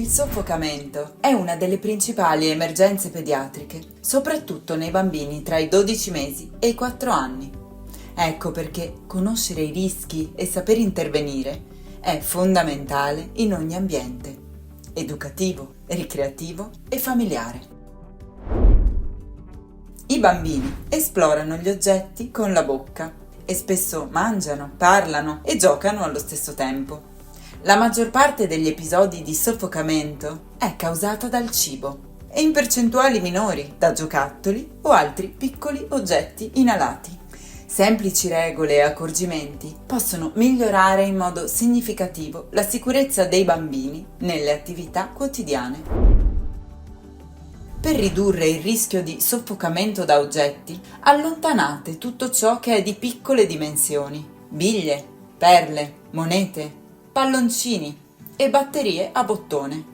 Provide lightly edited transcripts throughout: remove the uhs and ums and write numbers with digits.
soffocamento è una delle principali emergenze pediatriche, soprattutto nei bambini tra i 12 mesi e i 4 anni. Ecco perché conoscere i rischi e saper intervenire è fondamentale in ogni ambiente, educativo, ricreativo e familiare. I bambini esplorano gli oggetti con la bocca e spesso mangiano, parlano e giocano allo stesso tempo. La maggior parte degli episodi di soffocamento è causata dal cibo e in percentuali minori da giocattoli o altri piccoli oggetti inalati. Semplici regole e accorgimenti possono migliorare in modo significativo la sicurezza dei bambini nelle attività quotidiane. Per ridurre il rischio di soffocamento da oggetti, allontanate tutto ciò che è di piccole dimensioni: biglie, perle, monete, palloncini e batterie a bottone.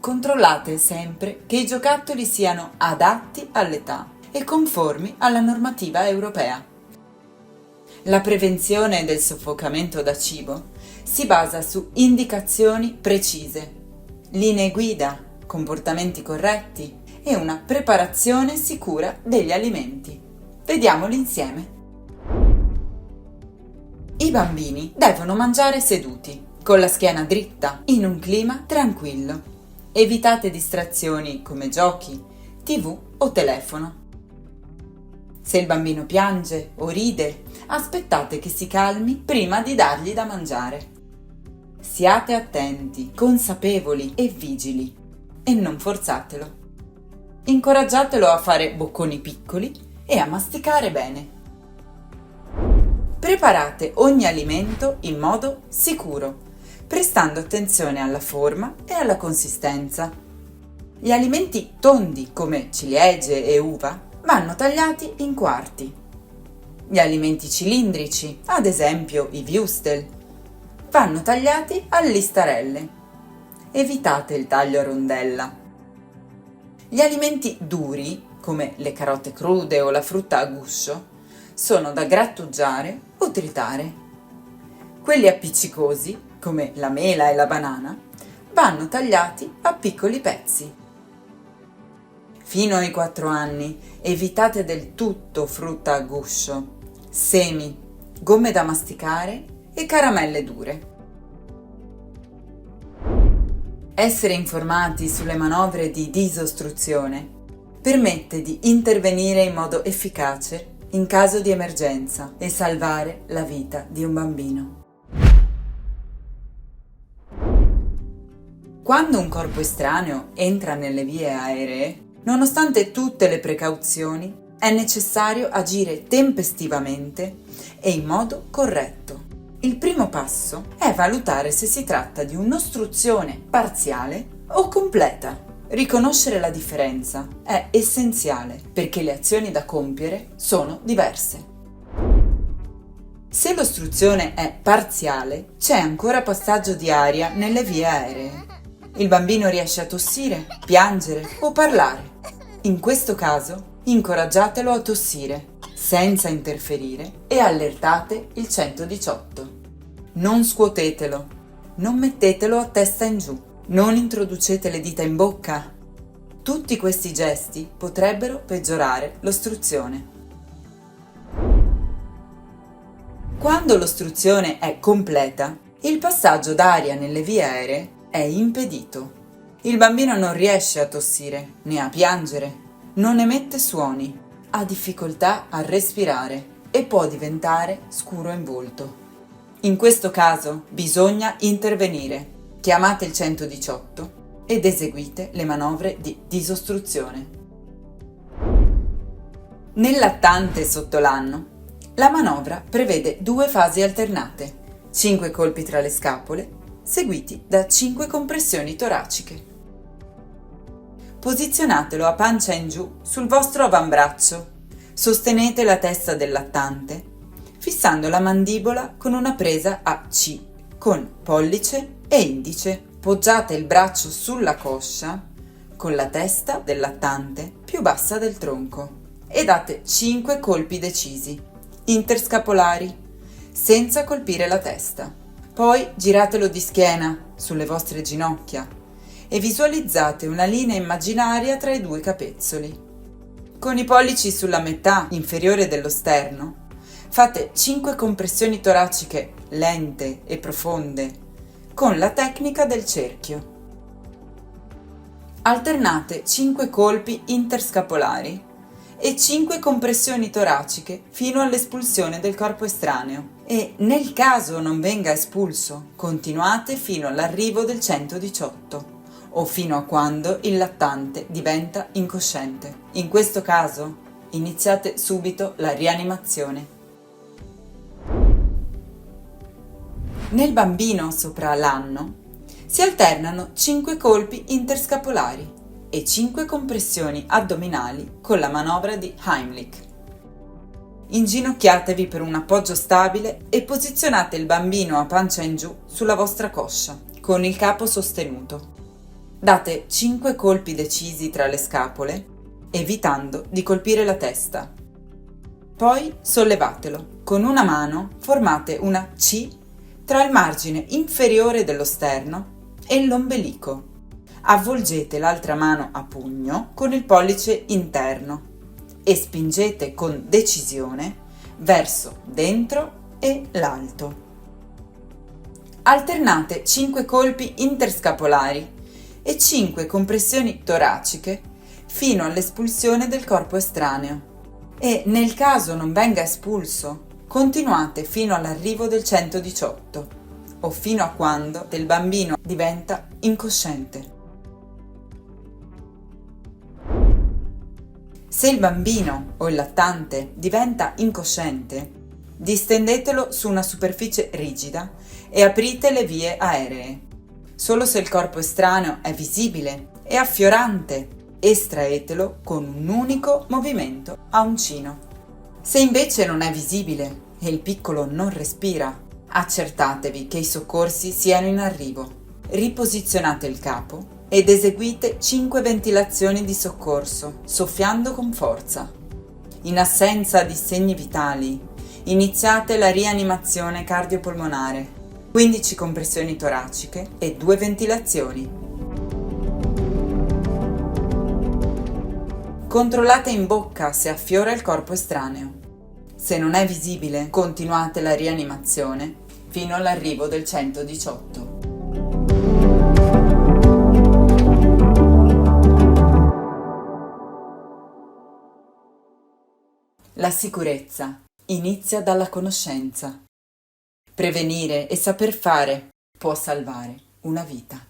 Controllate sempre che i giocattoli siano adatti all'età e conformi alla normativa europea. La prevenzione del soffocamento da cibo si basa su indicazioni precise, linee guida, comportamenti corretti e una preparazione sicura degli alimenti. Vediamoli insieme. I bambini devono mangiare seduti, con la schiena dritta, in un clima tranquillo. Evitate distrazioni come giochi, TV o telefono. Se il bambino piange o ride, aspettate che si calmi prima di dargli da mangiare. Siate attenti, consapevoli e vigili e non forzatelo. Incoraggiatelo a fare bocconi piccoli e a masticare bene. Preparate ogni alimento in modo sicuro, prestando attenzione alla forma e alla consistenza. Gli alimenti tondi come ciliegie e uva vanno tagliati in quarti. Gli alimenti cilindrici, ad esempio i wurstel, vanno tagliati a listarelle. Evitate il taglio a rondella. Gli alimenti duri, come le carote crude o la frutta a guscio, sono da grattugiare o tritare. Quelli appiccicosi, come la mela e la banana, vanno tagliati a piccoli pezzi. Fino ai 4 anni evitate del tutto frutta a guscio, semi, gomme da masticare e caramelle dure. Essere informati sulle manovre di disostruzione permette di intervenire in modo efficace in caso di emergenza e salvare la vita di un bambino. Quando un corpo estraneo entra nelle vie aeree, nonostante tutte le precauzioni, è necessario agire tempestivamente e in modo corretto. Il primo passo è valutare se si tratta di un'ostruzione parziale o completa. Riconoscere la differenza è essenziale perché le azioni da compiere sono diverse. Se l'ostruzione è parziale, c'è ancora passaggio di aria nelle vie aeree. Il bambino riesce a tossire, piangere o parlare. In questo caso, incoraggiatelo a tossire, senza interferire, e allertate il 118. Non scuotetelo, non mettetelo a testa in giù. Non introducete le dita in bocca. Tutti questi gesti potrebbero peggiorare l'ostruzione. Quando l'ostruzione è completa, il passaggio d'aria nelle vie aeree è impedito. Il bambino non riesce a tossire né a piangere, non emette suoni, ha difficoltà a respirare e può diventare scuro in volto. In questo caso bisogna intervenire. Chiamate il 118 ed eseguite le manovre di disostruzione. Nel lattante sotto l'anno, la manovra prevede 2 fasi alternate: 5 colpi tra le scapole, seguiti da 5 compressioni toraciche. Posizionatelo a pancia in giù sul vostro avambraccio. Sostenete la testa del lattante, fissando la mandibola con una presa a C, con pollice e indice. Poggiate il braccio sulla coscia con la testa del lattante più bassa del tronco e date 5 colpi decisi, interscapolari, senza colpire la testa. Poi giratelo di schiena sulle vostre ginocchia e visualizzate una linea immaginaria tra i due capezzoli. Con i pollici sulla metà inferiore dello sterno, fate 5 compressioni toraciche lente e profonde con la tecnica del cerchio. Alternate 5 colpi interscapolari e 5 compressioni toraciche fino all'espulsione del corpo estraneo e, nel caso non venga espulso, continuate fino all'arrivo del 118 o fino a quando il lattante diventa incosciente. In questo caso iniziate subito la rianimazione. Nel bambino sopra l'anno si alternano 5 colpi interscapolari e 5 compressioni addominali con la manovra di Heimlich. Inginocchiatevi per un appoggio stabile e posizionate il bambino a pancia in giù sulla vostra coscia, con il capo sostenuto. Date 5 colpi decisi tra le scapole, evitando di colpire la testa. Poi sollevatelo. Con una mano formate una C tra il margine inferiore dello sterno e l'ombelico. Avvolgete l'altra mano a pugno con il pollice interno e spingete con decisione verso dentro e l'alto. Alternate 5 colpi interscapolari e 5 compressioni toraciche fino all'espulsione del corpo estraneo e, nel caso non venga espulso, continuate fino all'arrivo del 118 o fino a quando il bambino diventa incosciente. Se il bambino o il lattante diventa incosciente, distendetelo su una superficie rigida e aprite le vie aeree. Solo se il corpo estraneo è visibile e affiorante, estraetelo con un unico movimento a uncino. Se invece non è visibile e il piccolo non respira, accertatevi che i soccorsi siano in arrivo. Riposizionate il capo ed eseguite 5 ventilazioni di soccorso, soffiando con forza. In assenza di segni vitali, iniziate la rianimazione cardiopolmonare, 15 compressioni toraciche e 2 ventilazioni. Controllate in bocca se affiora il corpo estraneo. Se non è visibile, continuate la rianimazione fino all'arrivo del 118. La sicurezza inizia dalla conoscenza. Prevenire e saper fare può salvare una vita.